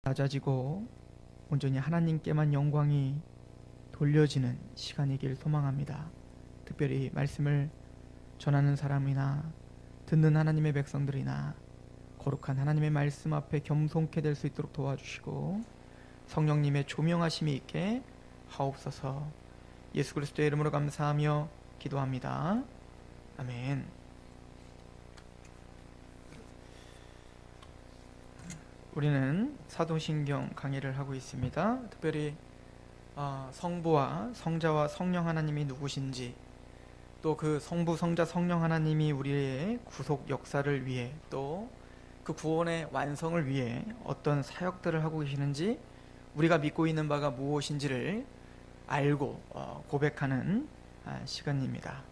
낮아지고 온전히 하나님께만 영광이 돌려지는 시간이길 소망합니다. 특별히 말씀을 전하는 사람이나 듣는 하나님의 백성들이나 거룩한 하나님의 말씀 앞에 겸손케 될 수 있도록 도와주시고 성령님의 조명하심이 있게 하옵소서. 예수 그리스도의 이름으로 감사하며 기도합니다. 아멘. 우리는 사도신경 강의를 하고 있습니다. 특별히 성부와 성자와 성령 하나님이 누구신지, 또 그 성부, 성자, 성령 하나님이 우리의 구속 역사를 위해, 또 그 구원의 완성을 위해 어떤 사역들을 하고 계시는지, 우리가 믿고 있는 바가 무엇인지를 알고 고백하는 시간입니다.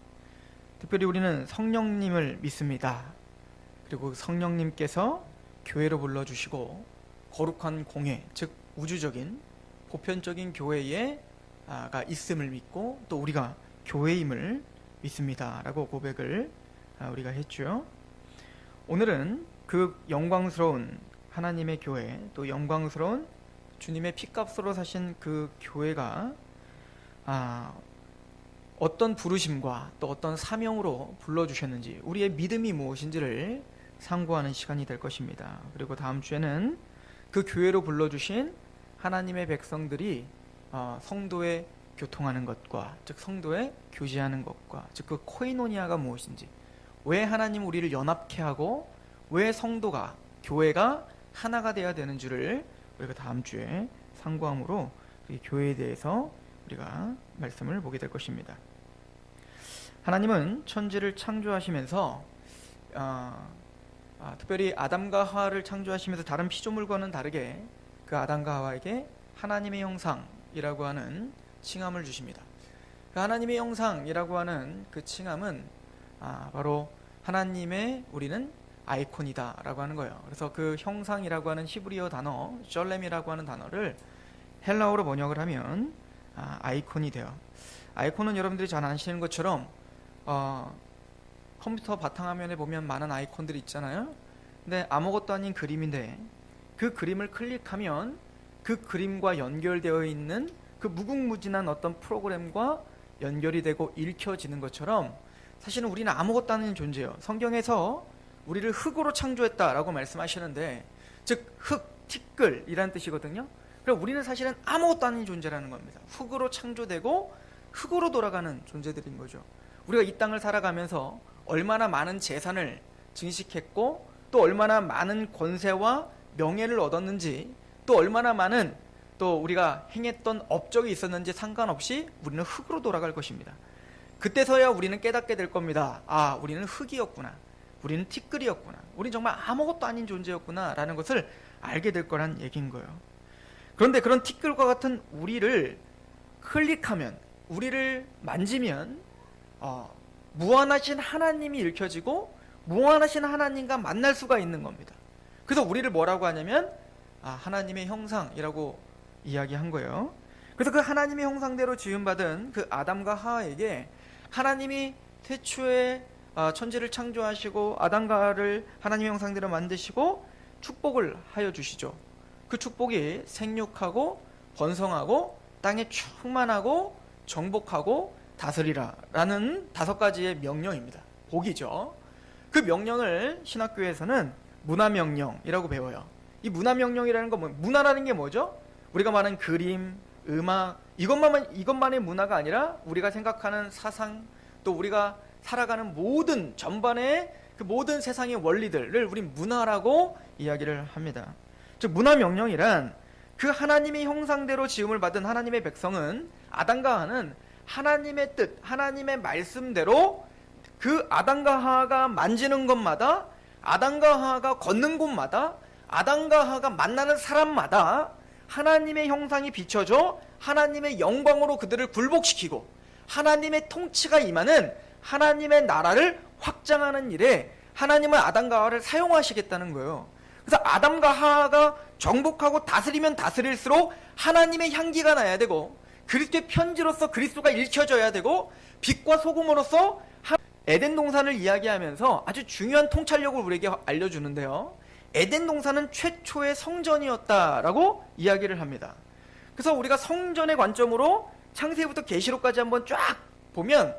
특별히 우리는 성령님을 믿습니다. 그리고 성령님께서 교회로 불러주시고 거룩한 공회, 즉 우주적인 보편적인 교회가 있음을 믿고 또 우리가 교회임을 믿습니다 라고 고백을 우리가 했죠. 오늘은 그 영광스러운 하나님의 교회, 또 영광스러운 주님의 피값으로 사신 그 교회가 어떤 부르심과 또 어떤 사명으로 불러주셨는지, 우리의 믿음이 무엇인지를 상고하는 시간이 될 것입니다. 그리고 다음 주에는 그 교회로 불러주신 하나님의 백성들이 성도에 교통하는 것과, 즉 성도에 교제하는 것과, 즉 그 코이노니아가 무엇인지, 왜 하나님 우리를 연합케 하고 왜 성도가, 교회가 하나가 되어야 되는 줄을 우리가 다음 주에 상고함으로 교회에 대해서 우리가 말씀을 보게 될 것입니다. 하나님은 천지를 창조하시면서 특별히 아담과 하와를 창조하시면서 다른 피조물과는 다르게 그 아담과 하와에게 하나님의 형상이라고 하는 칭함을 주십니다. 그 하나님의 형상이라고 하는 그 칭함은 바로 하나님의 우리는 아이콘이다 라고 하는 거예요. 그래서 그 형상이라고 하는 히브리어 단어 셜렘이라고 하는 단어를 헬라어로 번역을 하면 아이콘이 돼요. 아이콘은 여러분들이 잘 아시는 것처럼 컴퓨터 바탕화면에 보면 많은 아이콘들이 있잖아요. 근데 아무것도 아닌 그림인데 그 그림을 클릭하면 그 그림과 연결되어 있는 그 무궁무진한 어떤 프로그램과 연결이 되고 읽혀지는 것처럼 사실은 우리는 아무것도 아닌 존재예요. 성경에서 우리를 흙으로 창조했다라고 말씀하시는데, 즉 흙, 티끌이라는 뜻이거든요. 그럼 우리는 사실은 아무것도 아닌 존재라는 겁니다. 흙으로 창조되고 흙으로 돌아가는 존재들인 거죠. 우리가 이 땅을 살아가면서 얼마나 많은 재산을 증식했고 또 얼마나 많은 권세와 명예를 얻었는지, 또 얼마나 많은 또 우리가 행했던 업적이 있었는지 상관없이 우리는 흙으로 돌아갈 것입니다. 그때서야 우리는 깨닫게 될 겁니다. 우리는 흙이었구나, 우리는 티끌이었구나, 우리는 정말 아무것도 아닌 존재였구나 라는 것을 알게 될 거란 얘기인 거예요. 그런데 그런 티끌과 같은 우리를 클릭하면, 우리를 만지면 무한하신 하나님이 읽혀지고 무한하신 하나님과 만날 수가 있는 겁니다. 그래서 우리를 뭐라고 하냐면 하나님의 형상이라고 이야기한 거예요. 그래서 그 하나님의 형상대로 지음받은 그 아담과 하와에게 하나님이 태초에 천지를 창조하시고 아담과 하와를 하나님의 형상대로 만드시고 축복을 하여 주시죠. 그 축복이 생육하고 번성하고 땅에 충만하고 정복하고 다스리라 라는 5가지의 명령입니다. 복이죠. 그 명령을 신학교에서는 문화명령이라고 배워요. 이 문화명령이라는 건 문화라는 게 뭐죠? 우리가 말하는 그림, 음악, 이것만의 문화가 아니라 우리가 생각하는 사상, 또 우리가 살아가는 모든 전반의 그 모든 세상의 원리들을 우리 문화라고 이야기를 합니다. 즉 문화명령이란 그 하나님의 형상대로 지음을 받은 하나님의 백성은, 아담과 하와는 하나님의 뜻, 하나님의 말씀대로 그 아담과 하와가 만지는 것마다, 아담과 하와가 걷는 곳마다, 아담과 하와가 만나는 사람마다 하나님의 형상이 비춰져 하나님의 영광으로 그들을 굴복시키고 하나님의 통치가 임하는 하나님의 나라를 확장하는 일에 하나님은 아담과 하와를 사용하시겠다는 거예요. 그래서 아담과 하와가 정복하고 다스리면 다스릴수록 하나님의 향기가 나야 되고, 그리스도의 편지로서 그리스도가 읽혀져야 되고, 빛과 소금으로서 에덴 동산을 이야기하면서 아주 중요한 통찰력을 우리에게 알려주는데요. 에덴 동산은 최초의 성전이었다라고 이야기를 합니다. 그래서 우리가 성전의 관점으로 창세기부터 계시록까지 한번 쫙 보면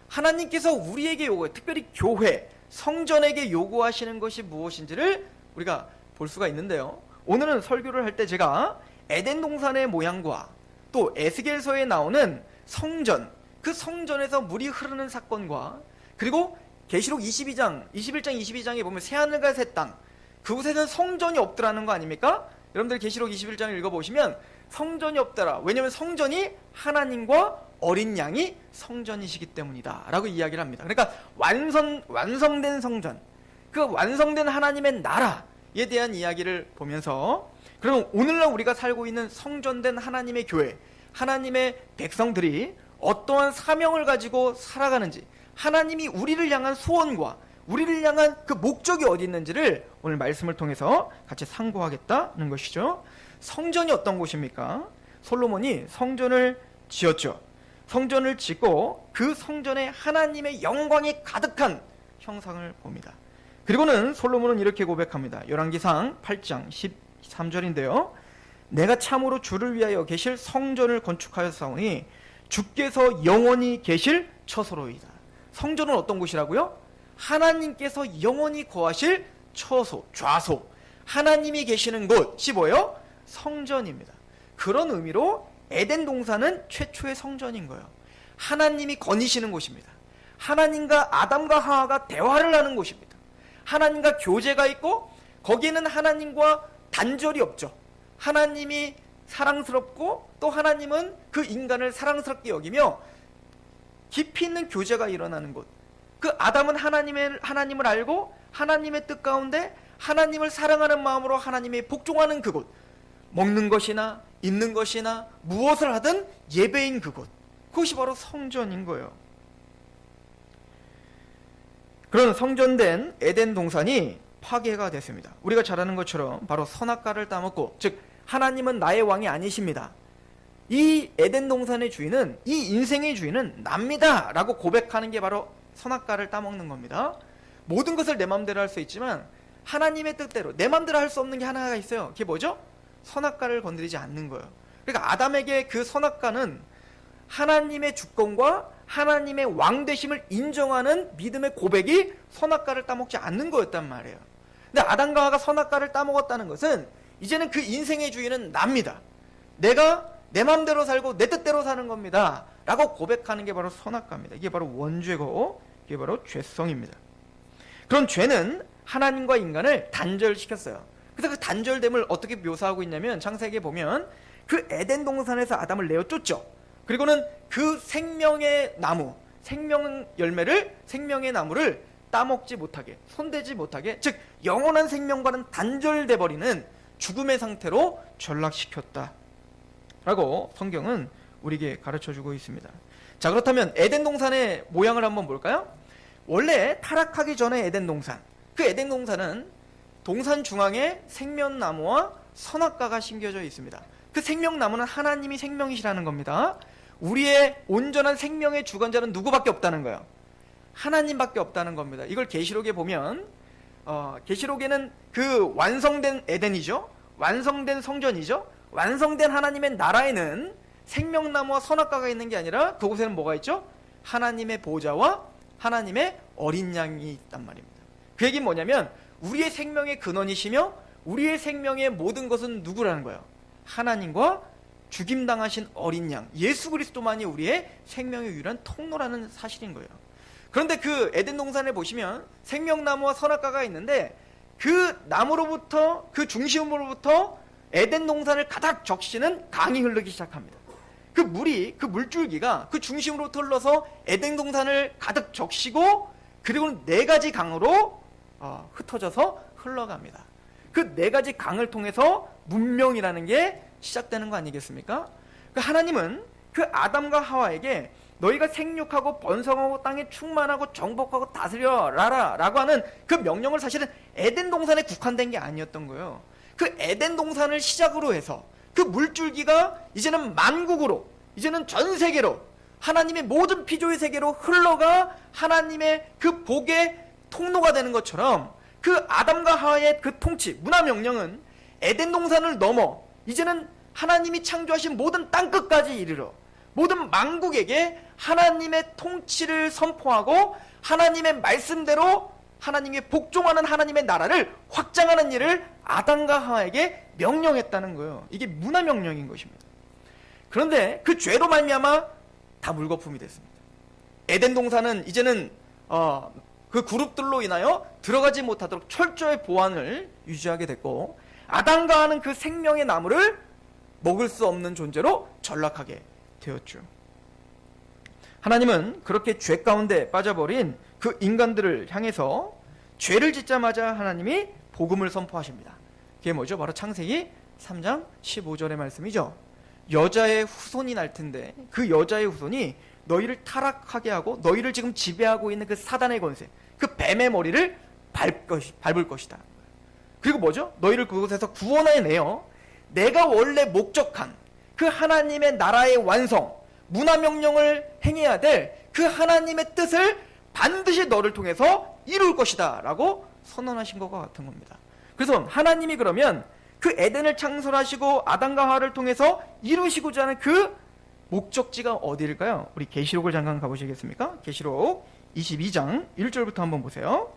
하나님께서 우리에게 요구해, 특별히 교회, 성전에게 요구하시는 것이 무엇인지를 우리가 볼 수가 있는데요. 오늘은 설교를 할 때 제가 에덴 동산의 모양과 또 에스겔서에 나오는 성전, 그 성전에서 물이 흐르는 사건과 그리고 계시록 21장 22장에 보면 새하늘과 새 땅, 그곳에는 성전이 없더라는 거 아닙니까? 여러분들 계시록 21장을 읽어보시면 성전이 없더라. 왜냐하면 성전이 하나님과 어린 양이 성전이시기 때문이다 라고 이야기를 합니다. 그러니까 완성된 성전, 그 완성된 하나님의 나라에 대한 이야기를 보면서, 그럼 오늘날 우리가 살고 있는 성전된 하나님의 교회, 하나님의 백성들이 어떠한 사명을 가지고 살아가는지, 하나님이 우리를 향한 소원과 우리를 향한 그 목적이 어디 있는지를 오늘 말씀을 통해서 같이 상고하겠다는 것이죠. 성전이 어떤 곳입니까? 솔로몬이 성전을 지었죠. 성전을 짓고 그 성전에 하나님의 영광이 가득한 형상을 봅니다. 그리고는 솔로몬은 이렇게 고백합니다. 열왕기상 8장 13절인데요. 내가 참으로 주를 위하여 계실 성전을 건축하였사오니 주께서 영원히 계실 처소로이다. 성전은 어떤 곳이라고요? 하나님께서 영원히 거하실 처소, 좌소, 하나님이 계시는 곳이 뭐예요? 성전입니다. 그런 의미로 에덴 동산은 최초의 성전인 거예요. 하나님이 거니시는 곳입니다. 하나님과 아담과 하와가 대화를 하는 곳입니다. 하나님과 교제가 있고 거기에는 하나님과 단절이 없죠. 하나님이 사랑스럽고 또 하나님은 그 인간을 사랑스럽게 여기며 깊이 있는 교제가 일어나는 곳. 그 아담은 하나님을 알고 하나님의 뜻 가운데 하나님을 사랑하는 마음으로 하나님의 복종하는 그곳. 먹는 것이나 입는 것이나 무엇을 하든 예배인 그곳. 그것이 바로 성전인 거예요. 그런 성전된 에덴 동산이 파괴가 됐습니다. 우리가 잘 아는 것처럼 바로 선악과를 따먹고, 즉 하나님은 나의 왕이 아니십니다. 이 에덴 동산의 주인은, 이 인생의 주인은 납니다 라고 고백하는 게 바로 선악과를 따먹는 겁니다. 모든 것을 내 마음대로 할 수 있지만 하나님의 뜻대로 내 마음대로 할 수 없는 게 하나가 있어요. 그게 뭐죠? 선악과를 건드리지 않는 거예요. 그러니까 아담에게 그 선악과는 하나님의 주권과 하나님의 왕되심을 인정하는 믿음의 고백이 선악과를 따먹지 않는 거였단 말이에요. 근데 아담과 하와가 선악과를 따먹었다는 것은 이제는 그 인생의 주인은 납니다. 내가 내 마음대로 살고 내 뜻대로 사는 겁니다 라고 고백하는 게 바로 선악과입니다. 이게 바로 원죄고 이게 바로 죄성입니다. 그런 죄는 하나님과 인간을 단절시켰어요. 그래서 그 단절됨을 어떻게 묘사하고 있냐면 창세기에 보면 그 에덴 동산에서 아담을 내어 쫓죠. 그리고는 그 생명의 나무, 생명 열매를, 생명의 나무를 따먹지 못하게, 손대지 못하게, 즉 영원한 생명과는 단절돼 버리는 죽음의 상태로 전락시켰다 라고 성경은 우리에게 가르쳐주고 있습니다. 자, 그렇다면 에덴 동산의 모양을 한번 볼까요? 원래 타락하기 전에 에덴 동산, 그 에덴 동산은 동산 중앙에 생명나무와 선악과가 심겨져 있습니다. 그 생명나무는 하나님이 생명이시라는 겁니다. 우리의 온전한 생명의 주관자는 누구밖에 없다는 거예요. 하나님밖에 없다는 겁니다. 이걸 계시록에 보면 계시록에는 그 완성된 에덴이죠. 완성된 성전이죠. 완성된 하나님의 나라에는 생명나무와 선악과가 있는 게 아니라 그곳에는 뭐가 있죠? 하나님의 보좌와 하나님의 어린 양이 있단 말입니다. 그 얘기는 뭐냐면 우리의 생명의 근원이시며 우리의 생명의 모든 것은 누구라는 거예요? 하나님과 죽임당하신 어린 양 예수 그리스도만이 우리의 생명의 유일한 통로라는 사실인 거예요. 그런데 그 에덴 동산에 보시면 생명나무와 선악과가 있는데 그 나무로부터, 그 중심으로부터 에덴 동산을 가득 적시는 강이 흐르기 시작합니다. 그 물이, 그 물줄기가 그 중심으로부터 흘러서 에덴 동산을 가득 적시고 그리고 네 가지 강으로 흩어져서 흘러갑니다. 그 네 가지 강을 통해서 문명이라는 게 시작되는 거 아니겠습니까? 그 하나님은 그 아담과 하와에게 너희가 생육하고 번성하고 땅에 충만하고 정복하고 다스려라 라고 하는 그 명령을 사실은 에덴 동산에 국한된 게 아니었던 거예요. 그 에덴 동산을 시작으로 해서 그 물줄기가 이제는 만국으로, 이제는 전 세계로, 하나님의 모든 피조의 세계로 흘러가 하나님의 그 복의 통로가 되는 것처럼 그 아담과 하와의 그 통치, 문화 명령은 에덴 동산을 넘어 이제는 하나님이 창조하신 모든 땅끝까지 이르러 모든 만국에게 하나님의 통치를 선포하고 하나님의 말씀대로 하나님께 복종하는 하나님의 나라를 확장하는 일을 아담과 하와에게 명령했다는 거예요. 이게 문화 명령인 것입니다. 그런데 그 죄로 말미암아 다 물거품이 됐습니다. 에덴 동산은 이제는 그 그룹들로 인하여 들어가지 못하도록 철저히 보안을 유지하게 됐고, 아담과 하와는 그 생명의 나무를 먹을 수 없는 존재로 전락하게 되었죠. 하나님은 그렇게 죄 가운데 빠져버린 그 인간들을 향해서 죄를 짓자마자 하나님이 복음을 선포하십니다. 그게 뭐죠? 바로 창세기 3장 15절의 말씀이죠. 여자의 후손이 날 텐데 그 여자의 후손이 너희를 타락하게 하고 너희를 지금 지배하고 있는 그 사단의 권세, 그 뱀의 머리를 밟을 것이다. 그리고 뭐죠? 너희를 그곳에서 구원해내어 내가 원래 목적한 그 하나님의 나라의 완성, 문화 명령을 행해야 될 그 하나님의 뜻을 반드시 너를 통해서 이룰 것이다 라고 선언하신 것과 같은 겁니다. 그래서 하나님이 그러면 그 에덴을 창설하시고 아담과 하와를 통해서 이루시고자 하는 그 목적지가 어디일까요? 우리 계시록을 잠깐 가보시겠습니까? 계시록 22장 1절부터 한번 보세요.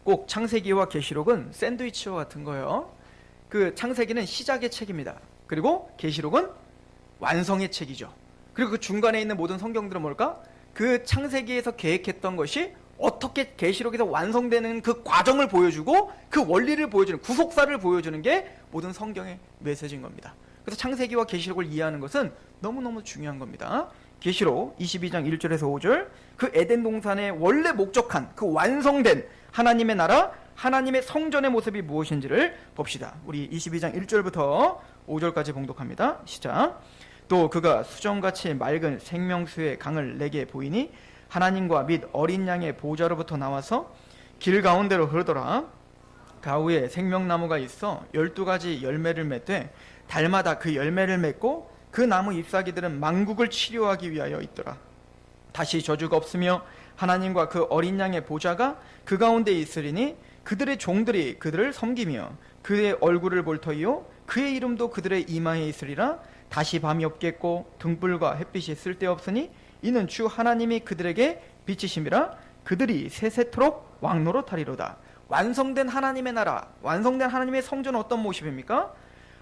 꼭 창세기와 계시록은 샌드위치와 같은 거예요. 그 창세기는 시작의 책입니다. 그리고 계시록은 완성의 책이죠. 그리고 그 중간에 있는 모든 성경들은 뭘까? 그 창세기에서 계획했던 것이 어떻게 계시록에서 완성되는 그 과정을 보여주고 그 원리를 보여주는, 구속사를 보여주는 게 모든 성경의 메시지인 겁니다. 그래서 창세기와 계시록을 이해하는 것은 너무너무 중요한 겁니다. 계시록 22장 1절에서 5절, 그 에덴 동산의 원래 목적한 그 완성된 하나님의 나라, 하나님의 성전의 모습이 무엇인지를 봅시다. 우리 22장 1절부터 5절까지 봉독합니다. 시작. 또 그가 수정같이 맑은 생명수의 강을 내게 보이니 하나님과 및 어린 양의 보좌로부터 나와서 길 가운데로 흐르더라. 가우에 생명나무가 있어 12가지 열매를 맺되 달마다 그 열매를 맺고 그 나무 잎사귀들은 만국을 치료하기 위하여 있더라. 다시 저주가 없으며 하나님과 그 어린 양의 보좌가 그 가운데 있으리니 그들의 종들이 그들을 섬기며 그의 얼굴을 볼 터이요 그의 이름도 그들의 이마에 있으리라. 다시 밤이 없겠고 등불과 햇빛이 쓸데없으니 이는 주 하나님이 그들에게 빛이심이라. 그들이 세세토록 왕노릇하리로다. 완성된 하나님의 나라, 완성된 하나님의 성전은 어떤 모습입니까?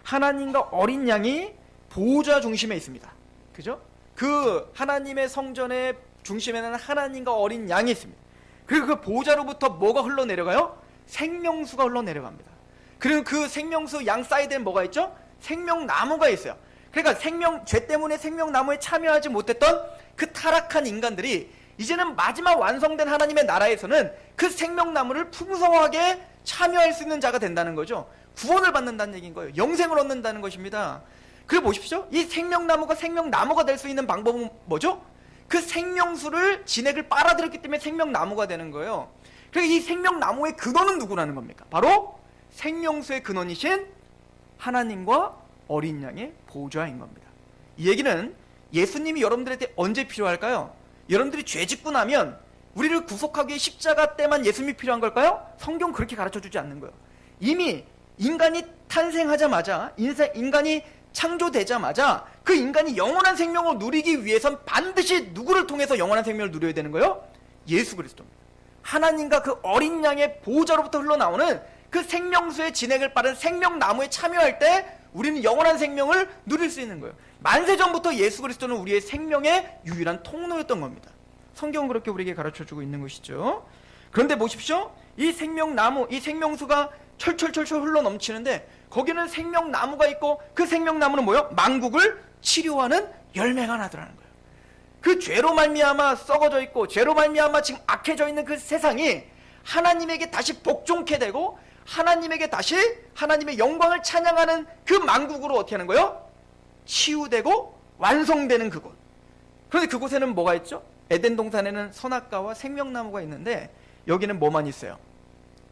하나님과 어린 양이 보좌 중심에 있습니다. 그죠? 그 하나님의 성전의 중심에는 하나님과 어린 양이 있습니다. 그리고 그 보좌로부터 뭐가 흘러내려가요? 생명수가 흘러내려갑니다. 그리고 그 생명수 양 사이드엔 뭐가 있죠? 생명나무가 있어요. 그러니까 죄 때문에 생명나무에 참여하지 못했던 그 타락한 인간들이 이제는 마지막 완성된 하나님의 나라에서는 그 생명나무를 풍성하게 참여할 수 있는 자가 된다는 거죠. 구원을 받는다는 얘기인 거예요. 영생을 얻는다는 것입니다. 그래 보십시오. 이 생명나무가 생명나무가 될 수 있는 방법은 뭐죠? 그 생명수를 진액을 빨아들였기 때문에 생명나무가 되는 거예요. 그러니까 이 생명나무의 근원은 누구라는 겁니까? 바로 생명수의 근원이신 하나님과 어린 양의 보좌인 겁니다. 이 얘기는 예수님이 여러분들한테 언제 필요할까요? 여러분들이 죄 짓고 나면 우리를 구속하기 위해 십자가 때만 예수님이 필요한 걸까요? 성경 그렇게 가르쳐주지 않는 거예요. 이미 인간이 탄생하자마자, 인간이 창조되자마자 그 인간이 영원한 생명을 누리기 위해선 반드시 누구를 통해서 영원한 생명을 누려야 되는 거예요? 예수 그리스도입니다. 하나님과 그 어린 양의 보좌로부터 흘러나오는 그 생명수의 진액을 빠른 생명나무에 참여할 때 우리는 영원한 생명을 누릴 수 있는 거예요. 만세전부터 예수 그리스도는 우리의 생명의 유일한 통로였던 겁니다. 성경은 그렇게 우리에게 가르쳐주고 있는 것이죠. 그런데 보십시오. 이 생명나무, 이 생명수가 철철철철 흘러넘치는데 거기는 생명나무가 있고 그 생명나무는 뭐예요? 만국을 치료하는 열매가 나더라는 거예요. 그 죄로 말미암아 썩어져 있고 죄로 말미암아 지금 악해져 있는 그 세상이 하나님에게 다시 복종케 되고 하나님에게 다시 하나님의 영광을 찬양하는 그 만국으로 어떻게 하는 거예요? 치유되고 완성되는 그곳. 그런데 그곳에는 뭐가 있죠? 에덴 동산에는 선악과와 생명나무가 있는데 여기는 뭐만 있어요?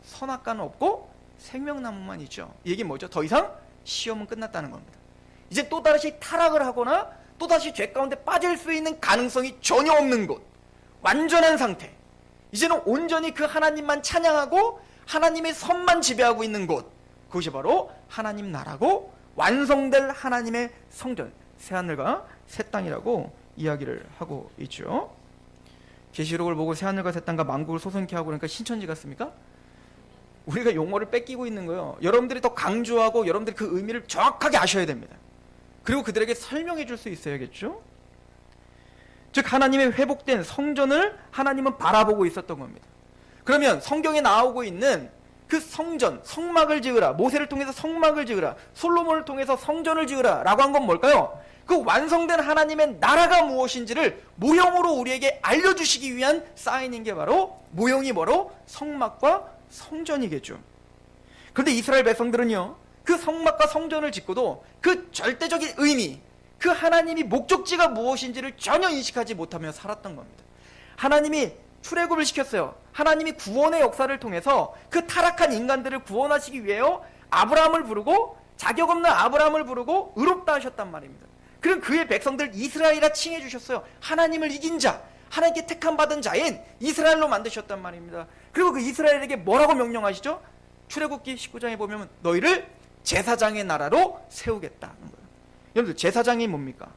선악과는 없고 생명나무만 있죠. 이 얘기는 뭐죠? 더 이상 시험은 끝났다는 겁니다. 이제 또 다시 타락을 하거나 또다시 죄 가운데 빠질 수 있는 가능성이 전혀 없는 곳, 완전한 상태, 이제는 온전히 그 하나님만 찬양하고 하나님의 선만 지배하고 있는 곳, 그것이 바로 하나님 나라고 완성될 하나님의 성전, 새하늘과 새 땅이라고 이야기를 하고 있죠. 계시록을 보고 새하늘과 새 땅과 만국을 소생케 하고 그러니까 신천지 같습니까? 우리가 용어를 뺏기고 있는 거예요. 여러분들이 더 강조하고 여러분들이 그 의미를 정확하게 아셔야 됩니다. 그리고 그들에게 설명해 줄 수 있어야겠죠. 즉 하나님의 회복된 성전을 하나님은 바라보고 있었던 겁니다. 그러면 성경에 나오고 있는 그 성전, 성막을 지으라, 모세를 통해서 성막을 지으라, 솔로몬을 통해서 성전을 지으라 라고 한 건 뭘까요? 그 완성된 하나님의 나라가 무엇인지를 모형으로 우리에게 알려주시기 위한 사인인 게 바로, 모형이 바로 성막과 성전이겠죠. 그런데 이스라엘 백성들은요, 그 성막과 성전을 짓고도 그 절대적인 의미, 그 하나님이 목적지가 무엇인지를 전혀 인식하지 못하며 살았던 겁니다. 하나님이 출애굽을 시켰어요. 하나님이 구원의 역사를 통해서 그 타락한 인간들을 구원하시기 위해요, 아브라함을 부르고, 자격 없는 아브라함을 부르고 의롭다 하셨단 말입니다. 그럼 그의 백성들 이스라엘이라 칭해 주셨어요. 하나님을 이긴 자, 하나님께 택함 받은 자인 이스라엘로 만드셨단 말입니다. 그리고 그 이스라엘에게 뭐라고 명령하시죠? 출애굽기 19장에 보면 너희를 제사장의 나라로 세우겠다는 거예요. 여러분들, 제사장이 뭡니까?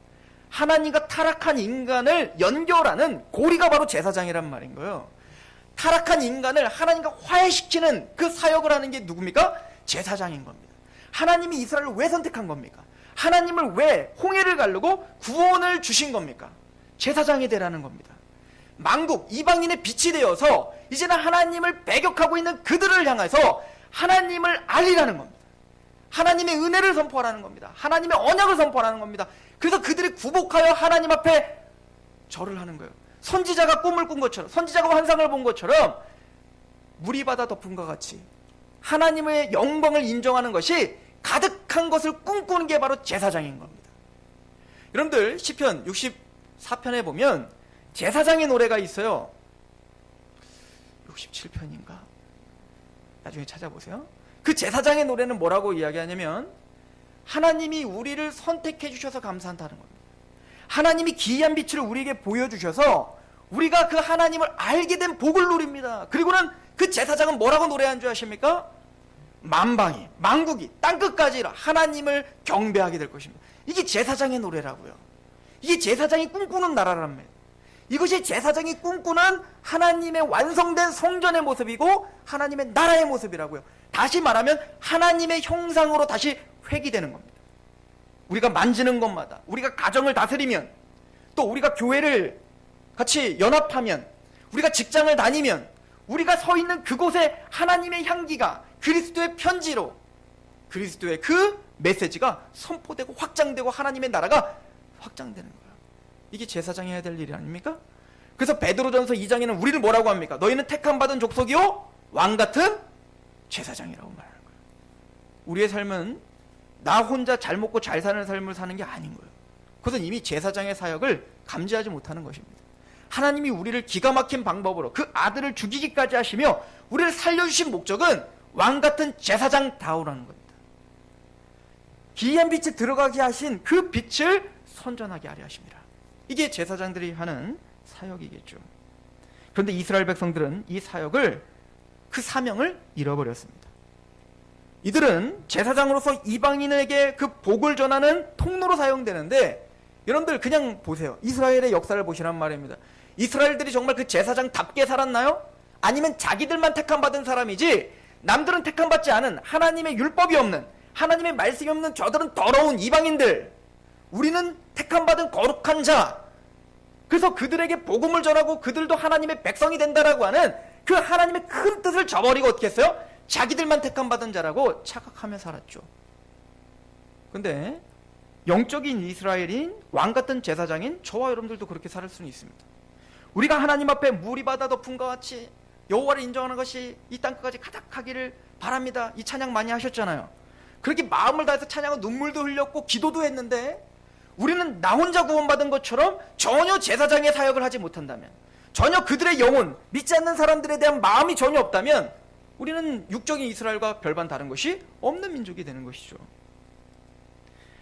하나님과 타락한 인간을 연결하는 고리가 바로 제사장이란 말인 거예요. 타락한 인간을 하나님과 화해시키는 그 사역을 하는 게 누굽니까? 제사장인 겁니다. 하나님이 이스라엘을 왜 선택한 겁니까? 하나님을 왜 홍해를 가르고 구원을 주신 겁니까? 제사장이 되라는 겁니다. 만국 이방인의 빛이 되어서 이제는 하나님을 배격하고 있는 그들을 향해서 하나님을 알리라는 겁니다. 하나님의 은혜를 선포하라는 겁니다. 하나님의 언약을 선포하라는 겁니다. 그래서 그들이 굴복하여 하나님 앞에 절을 하는 거예요. 선지자가 꿈을 꾼 것처럼, 선지자가 환상을 본 것처럼 물이 바다 덮음과 같이 하나님의 영광을 인정하는 것이 가득한 것을 꿈꾸는 게 바로 제사장인 겁니다. 여러분들, 시편 64편에 보면 제사장의 노래가 있어요. 67편인가? 나중에 찾아보세요. 그 제사장의 노래는 뭐라고 이야기하냐면, 하나님이 우리를 선택해 주셔서 감사한다는 겁니다. 하나님이 기이한 빛을 우리에게 보여주셔서 우리가 그 하나님을 알게 된 복을 누립니다. 그리고는 그 제사장은 뭐라고 노래한 줄 아십니까? 만방이, 만국이, 땅끝까지 하나님을 경배하게 될 것입니다. 이게 제사장의 노래라고요. 이게 제사장이 꿈꾸는 나라랍니다. 이것이 제사장이 꿈꾸는 하나님의 완성된 성전의 모습이고 하나님의 나라의 모습이라고요. 다시 말하면 하나님의 형상으로 다시 회귀되는 겁니다. 우리가 만지는 것마다, 우리가 가정을 다스리면, 또 우리가 교회를 같이 연합하면, 우리가 직장을 다니면, 우리가 서 있는 그곳에 하나님의 향기가 그리스도의 편지로, 그리스도의 그 메시지가 선포되고 확장되고 하나님의 나라가 확장되는 거예요. 이게 제사장이 해야 될 일이 아닙니까? 그래서 베드로전서 2장에는 우리를 뭐라고 합니까? 너희는 택함 받은 족속이요 왕같은 제사장이라고 말하는 거예요. 우리의 삶은 나 혼자 잘 먹고 잘 사는 삶을 사는 게 아닌 거예요. 그것은 이미 제사장의 사역을 감지하지 못하는 것입니다. 하나님이 우리를 기가 막힌 방법으로 그 아들을 죽이기까지 하시며 우리를 살려주신 목적은 왕같은 제사장다우라는 겁니다. 기이한 빛에 들어가게 하신 그 빛을 선전하게 하려 하십니다. 이게 제사장들이 하는 사역이겠죠. 그런데 이스라엘 백성들은 이 사역을, 그 사명을 잃어버렸습니다. 이들은 제사장으로서 이방인에게 그 복을 전하는 통로로 사용되는데, 여러분들 그냥 보세요. 이스라엘의 역사를 보시란 말입니다. 이스라엘들이 정말 그 제사장답게 살았나요? 아니면 자기들만 택함받은 사람이지 남들은 택함받지 않은, 하나님의 율법이 없는, 하나님의 말씀이 없는 저들은 더러운 이방인들, 우리는 택함받은 거룩한 자, 그래서 그들에게 복음을 전하고 그들도 하나님의 백성이 된다라고 하는 그 하나님의 큰 뜻을 저버리고 어떻게 했어요? 자기들만 택함받은 자라고 착각하며 살았죠. 근데 영적인 이스라엘인 왕같은 제사장인 저와 여러분들도 그렇게 살 수는 있습니다. 우리가 하나님 앞에 물이 바다 덮음과 같이 여호와를 인정하는 것이 이 땅끝까지 가득하기를 바랍니다. 이 찬양 많이 하셨잖아요. 그렇게 마음을 다해서 찬양하고 눈물도 흘렸고 기도도 했는데, 우리는 나 혼자 구원받은 것처럼 전혀 제사장의 사역을 하지 못한다면, 전혀 그들의 영혼, 믿지 않는 사람들에 대한 마음이 전혀 없다면, 우리는 육적인 이스라엘과 별반 다른 것이 없는 민족이 되는 것이죠.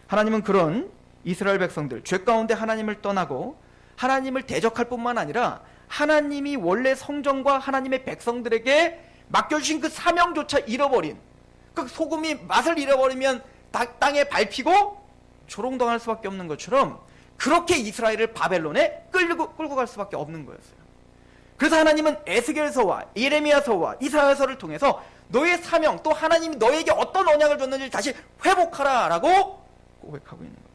하나님은 그런 이스라엘 백성들 죄 가운데 하나님을 떠나고 하나님을 대적할 뿐만 아니라 하나님이 원래 성전과 하나님의 백성들에게 맡겨주신 그 사명조차 잃어버린, 그 소금이 맛을 잃어버리면 땅에 밟히고 조롱당할 수밖에 없는 것처럼 그렇게 이스라엘을 바벨론에 끌고 갈 수밖에 없는 거였어요. 그래서 하나님은 에스겔서와 예레미야서와 이사야서를 통해서 너의 사명, 또 하나님이 너에게 어떤 언약을 줬는지 다시 회복하라 라고 고백하고 있는 겁니다.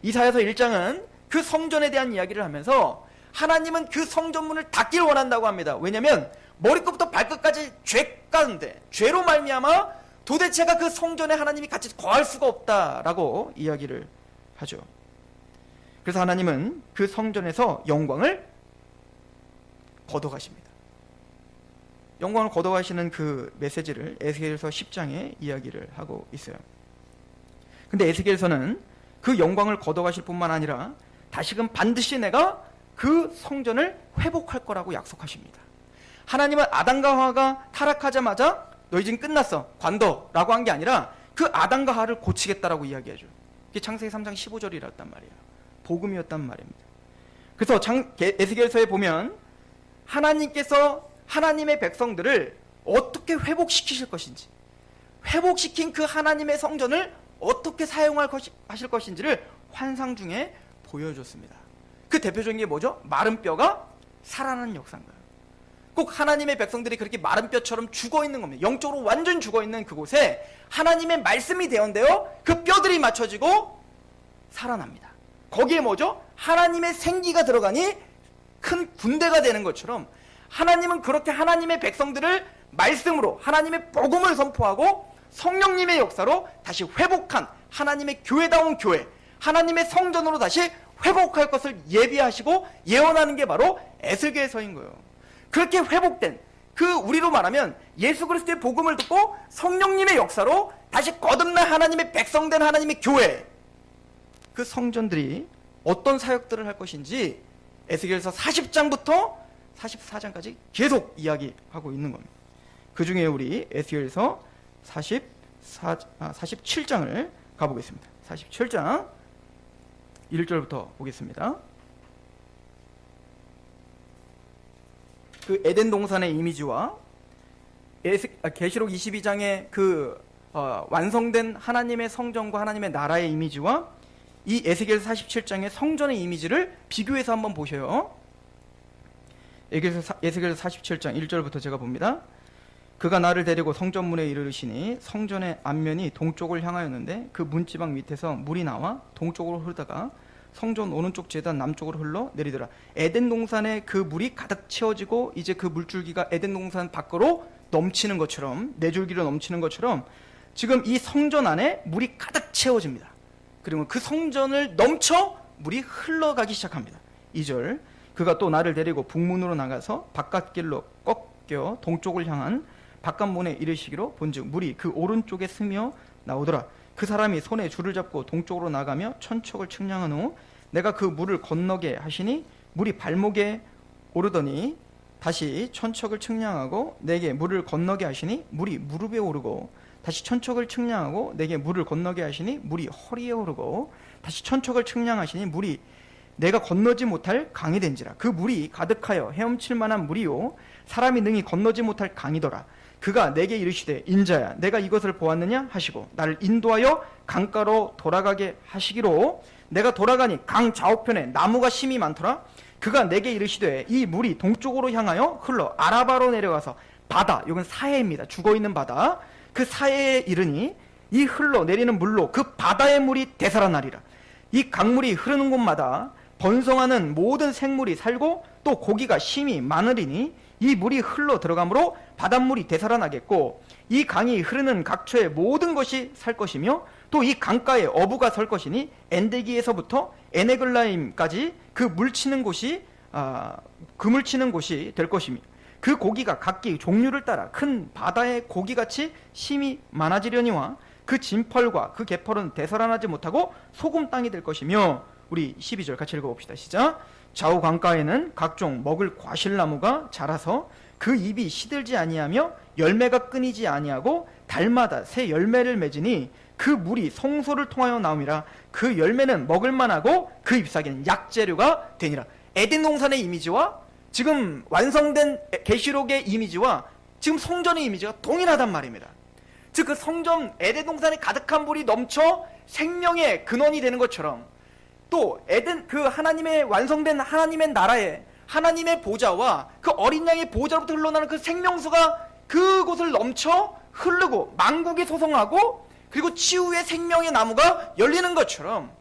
이사야서 1장은 그 성전에 대한 이야기를 하면서 하나님은 그 성전문을 닫길 원한다고 합니다. 왜냐하면 머리끝부터 발끝까지 죄 가운데, 죄로 말미암아 도대체가 그 성전에 하나님이 같이 거할 수가 없다라고 이야기를 하죠. 그래서 하나님은 그 성전에서 영광을 거둬가십니다. 영광을 거둬가시는 그 메시지를 에스겔서 10장에 이야기를 하고 있어요. 근데 에스겔서는 그 영광을 거둬가실 뿐만 아니라 다시금 반드시 내가 그 성전을 회복할 거라고 약속하십니다. 하나님은 아담과 하와가 타락하자마자 너희 지금 끝났어, 관둬라고 한 게 아니라 그 아담과 하와를 고치겠다라고 이야기하죠. 이게 창세기 3장 15절이었단 말이에요. 복음이었단 말입니다. 그래서 에스겔서에 보면 하나님께서 하나님의 백성들을 어떻게 회복시키실 것인지, 회복시킨 그 하나님의 성전을 어떻게 하실 것인지를 환상 중에 보여줬습니다. 그 대표적인 게 뭐죠? 마른 뼈가 살아나는 역사인가요? 꼭 하나님의 백성들이 그렇게 마른 뼈처럼 죽어있는 겁니다. 영적으로 완전 죽어있는 그곳에 하나님의 말씀이 대언되어 그 뼈들이 맞춰지고 살아납니다. 거기에 뭐죠? 하나님의 생기가 들어가니 큰 군대가 되는 것처럼 하나님은 그렇게 하나님의 백성들을 말씀으로 하나님의 복음을 선포하고 성령님의 역사로 다시 회복한 하나님의 교회다운 교회, 하나님의 성전으로 다시 회복할 것을 예비하시고 예언하는 게 바로 에스겔서인 거예요. 그렇게 회복된 그, 우리로 말하면 예수 그리스도의 복음을 듣고 성령님의 역사로 다시 거듭난 하나님의 백성된 하나님의 교회, 그 성전들이 어떤 사역들을 할 것인지 에스겔서 40장부터 44장까지 계속 이야기하고 있는 겁니다. 그 중에 우리 에스겔서 47장을 가보겠습니다. 47장 1절부터 보겠습니다. 그 에덴 동산의 이미지와 계시록 22장의 그 완성된 하나님의 성전과 하나님의 나라의 이미지와 이 에스겔서 47장의 성전의 이미지를 비교해서 한번 보셔요. 에스겔서 47장 1절부터 제가 봅니다. 그가 나를 데리고 성전문에 이르시니 성전의 앞면이 동쪽을 향하였는데 그 문지방 밑에서 물이 나와 동쪽으로 흐르다가 성전 오른쪽 제단 남쪽으로 흘러 내리더라. 에덴 동산에 그 물이 가득 채워지고 이제 그 물줄기가 에덴 동산 밖으로 넘치는 것처럼, 네 줄기로 넘치는 것처럼 지금 이 성전 안에 물이 가득 채워집니다. 그리고 그 성전을 넘쳐 물이 흘러가기 시작합니다. 2절, 그가 또 나를 데리고 북문으로 나가서 바깥길로 꺾여 동쪽을 향한 바깥문에 이르시기로 본즉 물이 그 오른쪽에 스며 나오더라. 그 사람이 손에 줄을 잡고 동쪽으로 나가며 천척을 측량한 후 내가 그 물을 건너게 하시니 물이 발목에 오르더니 다시 천척을 측량하고 내게 물을 건너게 하시니 물이 무릎에 오르고 다시 천척을 측량하고 내게 물을 건너게 하시니 물이 허리에 오르고 다시 천척을 측량하시니 물이 내가 건너지 못할 강이 된지라. 그 물이 가득하여 헤엄칠 만한 물이요 사람이 능히 건너지 못할 강이더라. 그가 내게 이르시되 인자야 내가 이것을 보았느냐 하시고 나를 인도하여 강가로 돌아가게 하시기로 내가 돌아가니 강 좌우편에 나무가 심이 많더라. 그가 내게 이르시되 이 물이 동쪽으로 향하여 흘러 아라바로 내려가서 바다, 이건 사해입니다. 죽어있는 바다, 그 사해에 이르니 이 흘러 내리는 물로 그 바다의 물이 되살아나리라. 이 강물이 흐르는 곳마다 번성하는 모든 생물이 살고 또 고기가 심이 많으리니 이 물이 흘러 들어가므로 바닷물이 되살아나겠고 이 강이 흐르는 각처의 모든 것이 살 것이며 또 이 강가에 어부가 설 것이니 엔데기에서부터 에네글라임까지 그 물치는 곳이 그물 치는 곳이 될 것이며 그 고기가 각기 종류를 따라 큰 바다의 고기같이 심이 많아지려니와 그 진펄과 그 개펄은 되살아나지 못하고 소금 땅이 될 것이며. 우리 12절 같이 읽어봅시다. 시작. 좌우 강가에는 각종 먹을 과실나무가 자라서 그 잎이 시들지 아니하며 열매가 끊이지 아니하고 달마다 새 열매를 맺으니 그 물이 성소를 통하여 나옴이라. 그 열매는 먹을만하고 그 잎사귀는 약재료가 되니라. 에덴 동산의 이미지와 지금 완성된 계시록의 이미지와 지금 성전의 이미지가 동일하단 말입니다. 즉 그 성전 에덴 동산에 가득한 물이 넘쳐 생명의 근원이 되는 것처럼, 또 에덴 그 하나님의 완성된 하나님의 나라에 하나님의 보좌와 그 어린 양의 보좌로부터 흘러나는 그 생명수가 그곳을 넘쳐 흐르고 만국이 소성하고 그리고 치유의 생명의 나무가 열리는 것처럼,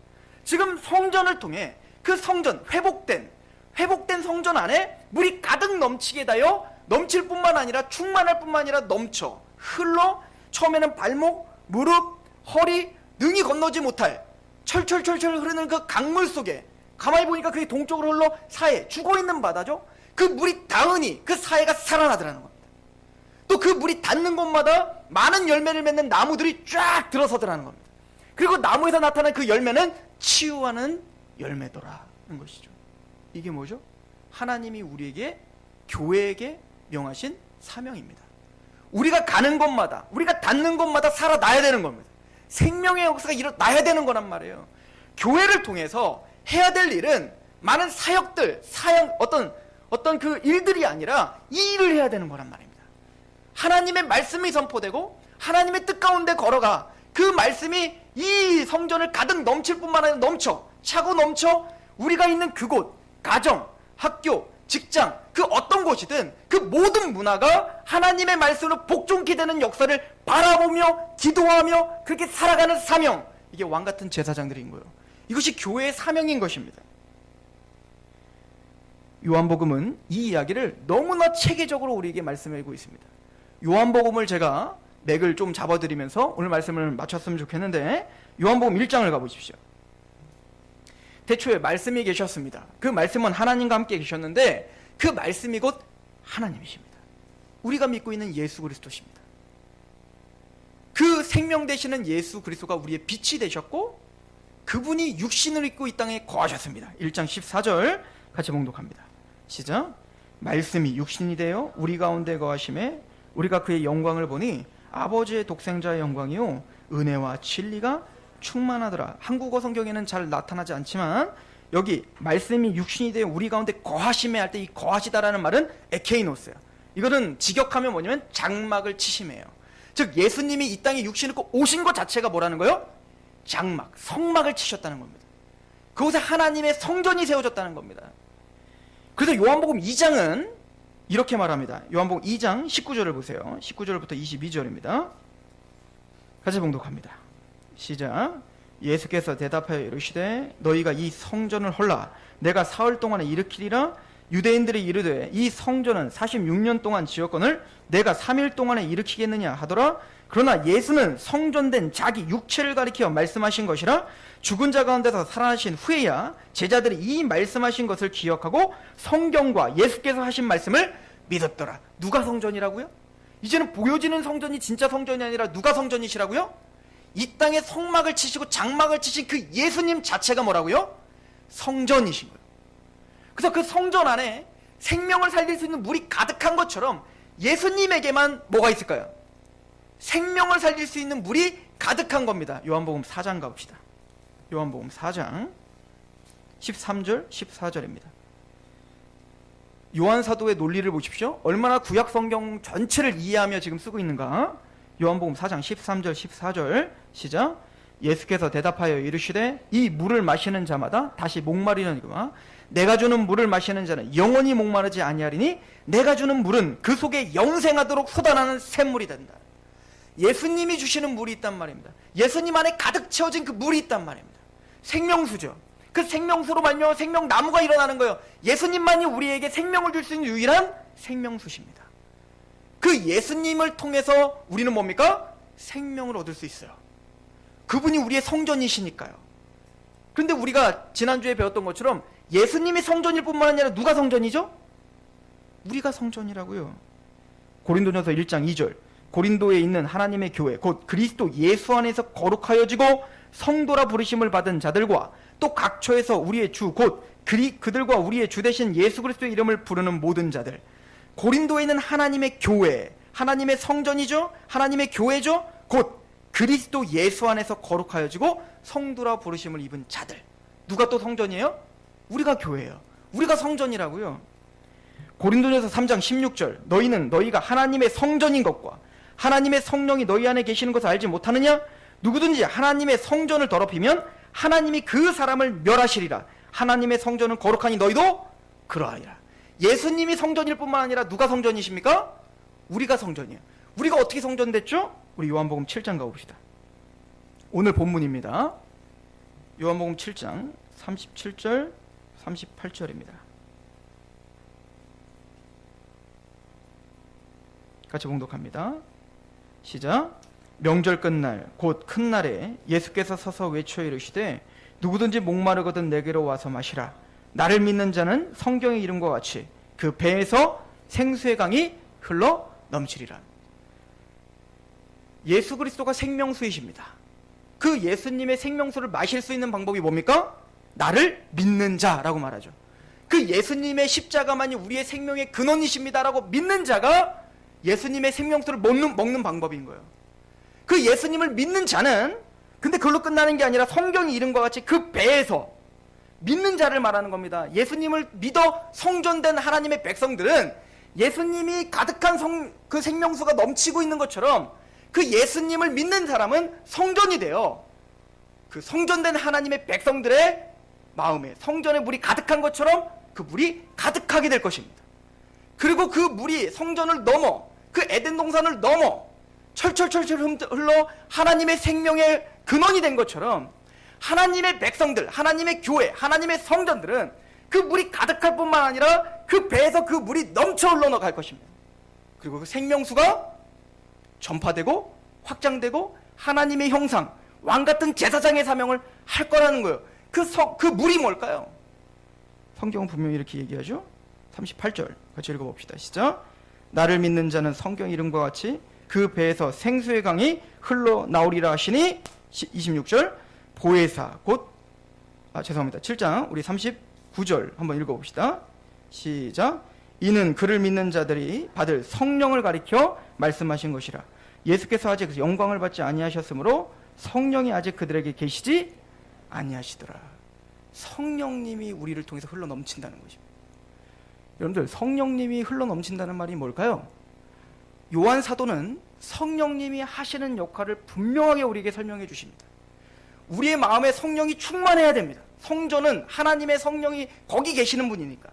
지금 성전을 통해 그 성전 회복된 성전 안에 물이 가득 넘치게 되어 넘칠 뿐만 아니라 충만할 뿐만 아니라 넘쳐 흘러 처음에는 발목, 무릎, 허리 능히 건너지 못할 철철철철 흐르는 그 강물 속에, 가만히 보니까 그게 동쪽으로 흘러 사해 죽어있는 바다죠. 그 물이 닿으니 그 사해가 살아나더라는 겁니다. 또 그 물이 닿는 곳마다 많은 열매를 맺는 나무들이 쫙 들어서더라는 겁니다. 그리고 나무에서 나타난 그 열매는 치유하는 열매더라는 것이죠. 이게 뭐죠? 하나님이 우리에게, 교회에게 명하신 사명입니다. 우리가 가는 곳마다, 우리가 닿는 곳마다 살아나야 되는 겁니다. 생명의 역사가 일어나야 되는 거란 말이에요. 교회를 통해서 해야 될 일은 많은 사역들, 어떤 그 일들이 아니라 이 일을 해야 되는 거란 말입니다. 하나님의 말씀이 선포되고 하나님의 뜻 가운데 걸어가 그 말씀이 이 성전을 가득 넘칠 뿐만 아니라 차고 넘쳐 우리가 있는 그곳, 가정, 학교, 직장, 그 어떤 곳이든 그 모든 문화가 하나님의 말씀으로 복종케 되는 역사를 바라보며 기도하며 그렇게 살아가는 사명, 이게 왕같은 제사장들인 거예요. 이것이 교회의 사명인 것입니다. 요한복음은 이 이야기를 너무나 체계적으로 우리에게 말씀해주고 있습니다. 요한복음을 제가 맥을 좀 잡아드리면서 오늘 말씀을 마쳤으면 좋겠는데, 요한복음 1장을 가보십시오. 태초에 말씀이 계셨습니다. 그 말씀은 하나님과 함께 계셨는데 그 말씀이 곧 하나님이십니다. 우리가 믿고 있는 예수 그리스도십니다. 그 생명 되시는 예수 그리스도가 우리의 빛이 되셨고 그분이 육신을 입고 이 땅에 거하셨습니다. 1장 14절 같이 봉독합니다. 시작. 말씀이 육신이 되어 우리 가운데 거하심에 우리가 그의 영광을 보니 아버지의 독생자의 영광이요 은혜와 진리가 충만하더라. 한국어 성경에는 잘 나타나지 않지만 여기 말씀이 육신이 되어 우리 가운데 거하심에 할 때 이 거하시다라는 말은 에케이노스예요. 이거는 직역하면 뭐냐면 장막을 치심이에요. 즉 예수님이 이 땅에 육신을 입고 오신 것 자체가 뭐라는 거예요? 장막, 성막을 치셨다는 겁니다. 그곳에 하나님의 성전이 세워졌다는 겁니다. 그래서 요한복음 2장은 이렇게 말합니다. 요한복음 2장 19절을 보세요. 19절부터 22절입니다. 같이 봉독합니다. 시작. 예수께서 대답하여 이르시되 너희가 이 성전을 헐라 내가 사흘 동안에 일으키리라. 유대인들이 이르되 이 성전은 46년 동안 지었거늘 내가 3일 동안에 일으키겠느냐 하더라. 그러나 예수는 성전된 자기 육체를 가리켜 말씀하신 것이라. 죽은 자 가운데서 살아나신 후에야 제자들이 이 말씀하신 것을 기억하고 성경과 예수께서 하신 말씀을 믿었더라. 누가 성전이라고요? 이제는 보여지는 성전이 진짜 성전이 아니라 누가 성전이시라고요? 이 땅에 성막을 치시고 장막을 치신 그 예수님 자체가 뭐라고요? 성전이신 거예요. 그래서 그 성전 안에 생명을 살릴 수 있는 물이 가득한 것처럼 예수님에게만 뭐가 있을까요? 생명을 살릴 수 있는 물이 가득한 겁니다. 요한복음 4장 가봅시다. 요한복음 4장 13절 14절입니다. 요한 사도의 논리를 보십시오. 얼마나 구약 성경 전체를 이해하며 지금 쓰고 있는가. 요한복음 4장 13절 14절 시작. 예수께서 대답하여 이르시되 이 물을 마시는 자마다 다시 목마르려니와 내가 주는 물을 마시는 자는 영원히 목마르지 아니하리니 내가 주는 물은 그 속에 영생하도록 솟아나는 샘물이 된다. 예수님이 주시는 물이 있단 말입니다. 예수님 안에 가득 채워진 그 물이 있단 말입니다. 생명수죠. 그 생명수로 말미암아 생명나무가 일어나는 거예요. 예수님만이 우리에게 생명을 줄 수 있는 유일한 생명수십니다. 그 예수님을 통해서 우리는 뭡니까? 생명을 얻을 수 있어요. 그분이 우리의 성전이시니까요. 그런데 우리가 지난주에 배웠던 것처럼 예수님이 성전일 뿐만 아니라 누가 성전이죠? 우리가 성전이라고요. 고린도전서 1장 2절 고린도에 있는 하나님의 교회 곧 그리스도 예수 안에서 거룩하여지고 성도라 부르심을 받은 자들과 또 각처에서 우리의 주 곧 그들과 우리의 주 되신 예수 그리스도의 이름을 부르는 모든 자들, 고린도에 있는 하나님의 교회, 하나님의 성전이죠. 하나님의 교회죠. 곧 그리스도 예수 안에서 거룩하여지고 성도라 부르심을 입은 자들. 누가 또 성전이에요? 우리가 교회예요. 우리가 성전이라고요. 고린도전서 3장 16절 너희는 너희가 하나님의 성전인 것과 하나님의 성령이 너희 안에 계시는 것을 알지 못하느냐? 누구든지 하나님의 성전을 더럽히면 하나님이 그 사람을 멸하시리라. 하나님의 성전은 거룩하니 너희도 그러하리라. 예수님이 성전일 뿐만 아니라 누가 성전이십니까? 우리가 성전이에요. 우리가 어떻게 성전됐죠? 우리 요한복음 7장 가봅시다. 오늘 본문입니다. 요한복음 7장 37절 38절입니다. 같이 봉독합니다. 시작. 명절 끝날 곧 큰 날에 예수께서 서서 외쳐 이르시되 누구든지 목마르거든 내게로 와서 마시라. 나를 믿는 자는 성경의 이름과 같이 그 배에서 생수의 강이 흘러 넘치리라. 예수 그리스도가 생명수이십니다. 그 예수님의 생명수를 마실 수 있는 방법이 뭡니까? 나를 믿는 자라고 말하죠. 그 예수님의 십자가만이 우리의 생명의 근원이십니다라고 믿는 자가 예수님의 생명수를 먹는 방법인 거예요. 그 예수님을 믿는 자는 근데 그걸로 끝나는 게 아니라 성경의 이름과 같이 그 배에서 믿는 자를 말하는 겁니다. 예수님을 믿어 성전된 하나님의 백성들은 예수님이 가득한 그 생명수가 넘치고 있는 것처럼 그 예수님을 믿는 사람은 성전이 돼요. 그 성전된 하나님의 백성들의 마음에 성전에 물이 가득한 것처럼 그 물이 가득하게 될 것입니다. 그리고 그 물이 성전을 넘어 그 에덴 동산을 넘어 철철철철 흘러 하나님의 생명의 근원이 된 것처럼 하나님의 백성들, 하나님의 교회, 하나님의 성전들은 그 물이 가득할 뿐만 아니라 그 배에서 그 물이 넘쳐 흘러나갈 것입니다. 그리고 그 생명수가 전파되고 확장되고 하나님의 형상, 왕같은 제사장의 사명을 할 거라는 거예요. 그 물이 뭘까요? 성경은 분명히 이렇게 얘기하죠. 38절 같이 읽어봅시다. 시작. 나를 믿는 자는 성경 이름과 같이 그 배에서 생수의 강이 흘러나오리라 하시니 26절 보혜사 죄송합니다. 7장 우리 39절 한번 읽어봅시다. 시작. 이는 그를 믿는 자들이 받을 성령을 가리켜 말씀하신 것이라. 예수께서 아직 영광을 받지 아니하셨으므로 성령이 아직 그들에게 계시지 아니하시더라. 성령님이 우리를 통해서 흘러넘친다는 것입니다. 여러분들 성령님이 흘러넘친다는 말이 뭘까요? 요한 사도는 성령님이 하시는 역할을 분명하게 우리에게 설명해 주십니다. 우리의 마음에 성령이 충만해야 됩니다. 성전은 하나님의 성령이 거기 계시는 분이니까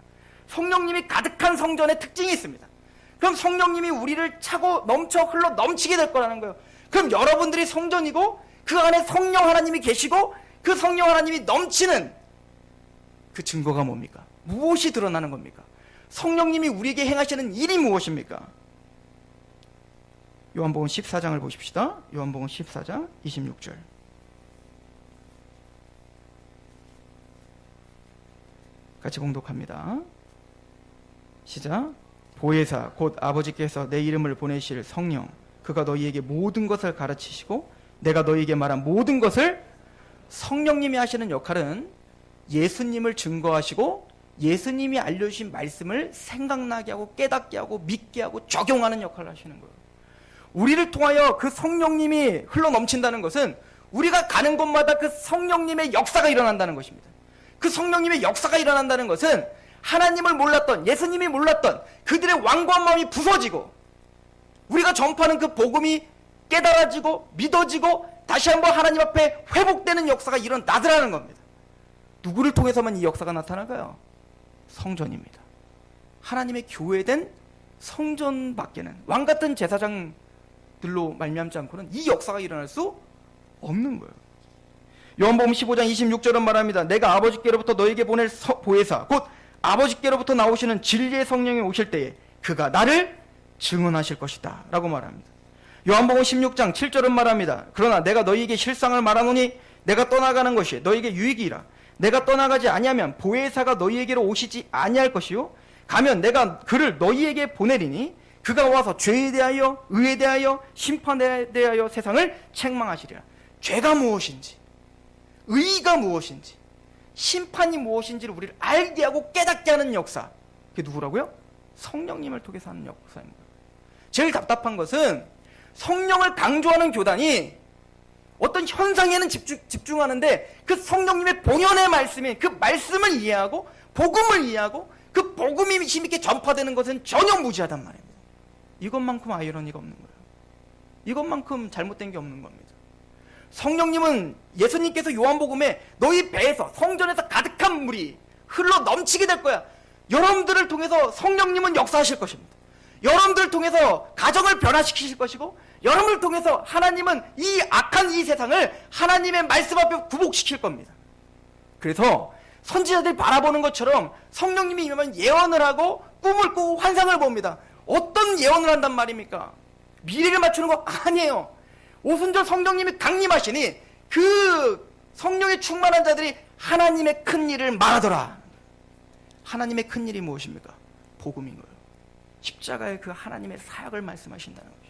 성령님이 가득한 성전의 특징이 있습니다. 그럼 성령님이 우리를 차고 넘쳐 흘러 넘치게 될 거라는 거예요. 그럼 여러분들이 성전이고 그 안에 성령 하나님이 계시고 그 성령 하나님이 넘치는 그 증거가 뭡니까? 무엇이 드러나는 겁니까? 성령님이 우리에게 행하시는 일이 무엇입니까? 요한복음 14장을 보십시다. 요한복음 14장 26절 같이 봉독합니다. 시작. 보혜사 곧 아버지께서 내 이름을 보내실 성령 그가 너희에게 모든 것을 가르치시고 내가 너희에게 말한 모든 것을 성령님이 하시는 역할은 예수님을 증거하시고 예수님이 알려주신 말씀을 생각나게 하고 깨닫게 하고 믿게 하고 적용하는 역할을 하시는 거예요. 우리를 통하여 그 성령님이 흘러넘친다는 것은 우리가 가는 곳마다 그 성령님의 역사가 일어난다는 것입니다. 그 성령님의 역사가 일어난다는 것은 하나님을 몰랐던 예수님이 몰랐던 그들의 완고한 마음이 부서지고 우리가 전파하는 그 복음이 깨달아지고 믿어지고 다시 한번 하나님 앞에 회복되는 역사가 일어나더라는 겁니다. 누구를 통해서만 이 역사가 나타날까요? 성전입니다. 하나님의 교회된 성전밖에는 왕같은 제사장들로 말미암지 않고는 이 역사가 일어날 수 없는 거예요. 요한복음 15장 26절은 말합니다. 내가 아버지께로부터 너에게 보낼 보혜사 곧 아버지께로부터 나오시는 진리의 성령이 오실 때에 그가 나를 증언하실 것이다 라고 말합니다. 요한복음 16장 7절은 말합니다. 그러나 내가 너희에게 실상을 말하노니 내가 떠나가는 것이 너희에게 유익이라. 내가 떠나가지 아니하면 보혜사가 너희에게로 오시지 아니할 것이요 가면 내가 그를 너희에게 보내리니 그가 와서 죄에 대하여 의에 대하여 심판에 대하여 세상을 책망하시리라. 죄가 무엇인지 의가 무엇인지 심판이 무엇인지를 우리를 알게 하고 깨닫게 하는 역사. 그게 누구라고요? 성령님을 통해서 하는 역사입니다. 제일 답답한 것은 성령을 강조하는 교단이 어떤 현상에는 집중하는데 그 성령님의 본연의 말씀인 그 말씀을 이해하고 복음을 이해하고 그 복음이 힘있게 전파되는 것은 전혀 무지하단 말입니다. 이것만큼 아이러니가 없는 거예요. 이것만큼 잘못된 게 없는 겁니다. 성령님은 예수님께서 요한복음에 너희 배에서 성전에서 가득한 물이 흘러 넘치게 될 거야. 여러분들을 통해서 성령님은 역사하실 것입니다. 여러분들을 통해서 가정을 변화시키실 것이고 여러분을 통해서 하나님은 이 악한 이 세상을 하나님의 말씀 앞에 굴복시킬 겁니다. 그래서 선지자들이 바라보는 것처럼 성령님이 임하면 예언을 하고 꿈을 꾸고 환상을 봅니다. 어떤 예언을 한단 말입니까? 미래를 맞추는 거 아니에요. 오순절 성령님이 강림하시니 그 성령에 충만한 자들이 하나님의 큰 일을 말하더라. 하나님의 큰 일이 무엇입니까? 복음인 거예요. 십자가의 그 하나님의 사역을 말씀하신다는 거죠.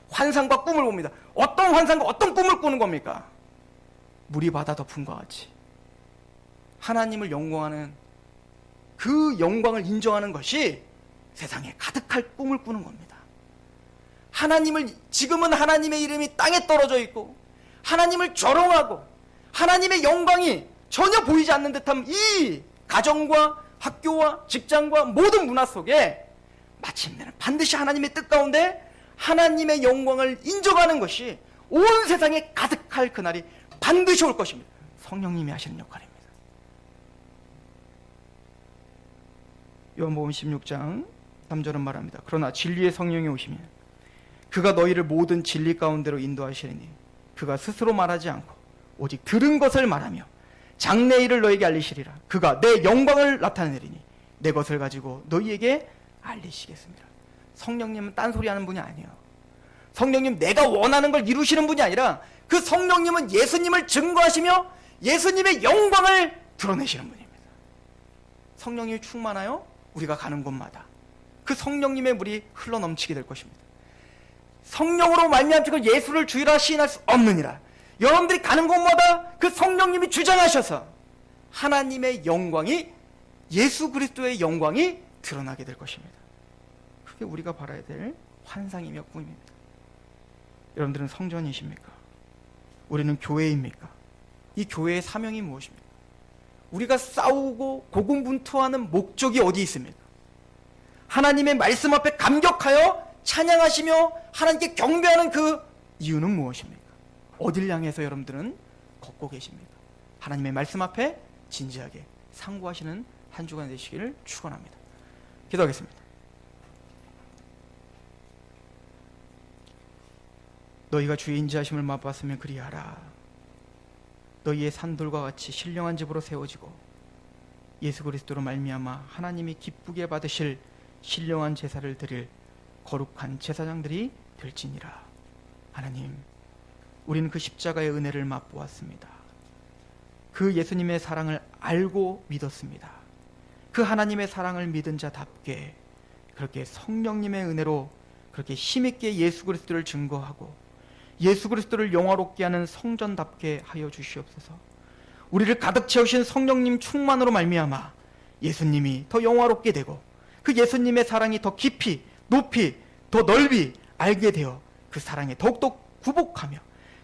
환상과 꿈을 봅니다. 어떤 환상과 어떤 꿈을 꾸는 겁니까? 물이 바다 덮음과 같이 하나님을 영광하는 그 영광을 인정하는 것이 세상에 가득할 꿈을 꾸는 겁니다. 하나님을 지금은 하나님의 이름이 땅에 떨어져 있고 하나님을 조롱하고 하나님의 영광이 전혀 보이지 않는 듯한 이 가정과 학교와 직장과 모든 문화 속에 마침내는 반드시 하나님의 뜻 가운데 하나님의 영광을 인정하는 것이 온 세상에 가득할 그날이 반드시 올 것입니다. 성령님이 하시는 역할입니다. 요한복음 16장 3절은 말합니다. 그러나 진리의 성령이 오시면 그가 너희를 모든 진리 가운데로 인도하시리니 그가 스스로 말하지 않고 오직 들은 것을 말하며 장래 일을 너희에게 알리시리라. 그가 내 영광을 나타내리니 내 것을 가지고 너희에게 알리시겠습니다. 성령님은 딴소리 하는 분이 아니에요. 성령님 내가 원하는 걸 이루시는 분이 아니라 그 성령님은 예수님을 증거하시며 예수님의 영광을 드러내시는 분입니다. 성령님이 충만하여 우리가 가는 곳마다 그 성령님의 물이 흘러넘치게 될 것입니다. 성령으로 말미암고 예수를 주이라 시인할 수 없느니라. 여러분들이 가는 곳마다 그 성령님이 주장하셔서 하나님의 영광이 예수 그리스도의 영광이 드러나게 될 것입니다. 그게 우리가 바라야 될 환상이며 꿈입니다. 여러분들은 성전이십니까? 우리는 교회입니까? 이 교회의 사명이 무엇입니까? 우리가 싸우고 고군분투하는 목적이 어디 있습니까? 하나님의 말씀 앞에 감격하여 찬양하시며 하나님께 경배하는 그 이유는 무엇입니까? 어딜 향해서 여러분들은 걷고 계십니까? 하나님의 말씀 앞에 진지하게 상고하시는 한 주간 되시기를 축원합니다. 기도하겠습니다. 너희가 주의 인자하심을 맛봤으면 그리하라. 너희의 산돌과 같이 신령한 집으로 세워지고 예수 그리스도로 말미암아 하나님이 기쁘게 받으실 신령한 제사를 드릴 거룩한 제사장들이 될지니라. 하나님, 우리는 그 십자가의 은혜를 맛보았습니다. 그 예수님의 사랑을 알고 믿었습니다. 그 하나님의 사랑을 믿은 자답게 그렇게 성령님의 은혜로 그렇게 힘있게 예수 그리스도를 증거하고 예수 그리스도를 영화롭게 하는 성전답게 하여 주시옵소서. 우리를 가득 채우신 성령님 충만으로 말미암아 예수님이 더 영화롭게 되고 그 예수님의 사랑이 더 깊이 높이 더 넓이 알게 되어 그 사랑에 더욱더 구복하며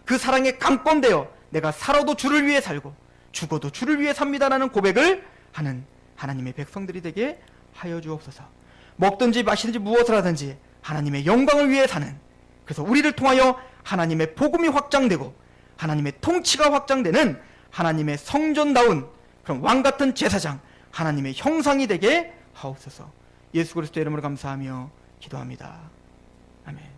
그 사랑에 감건되어 내가 살아도 주를 위해 살고 죽어도 주를 위해 삽니다라는 고백을 하는 하나님의 백성들이 되게 하여 주옵소서. 먹든지 마시든지 무엇을 하든지 하나님의 영광을 위해 사는, 그래서 우리를 통하여 하나님의 복음이 확장되고 하나님의 통치가 확장되는 하나님의 성전다운 그런 왕같은 제사장, 하나님의 형상이 되게 하옵소서. 예수 그리스도의 이름으로 감사하며 기도합니다. 아멘.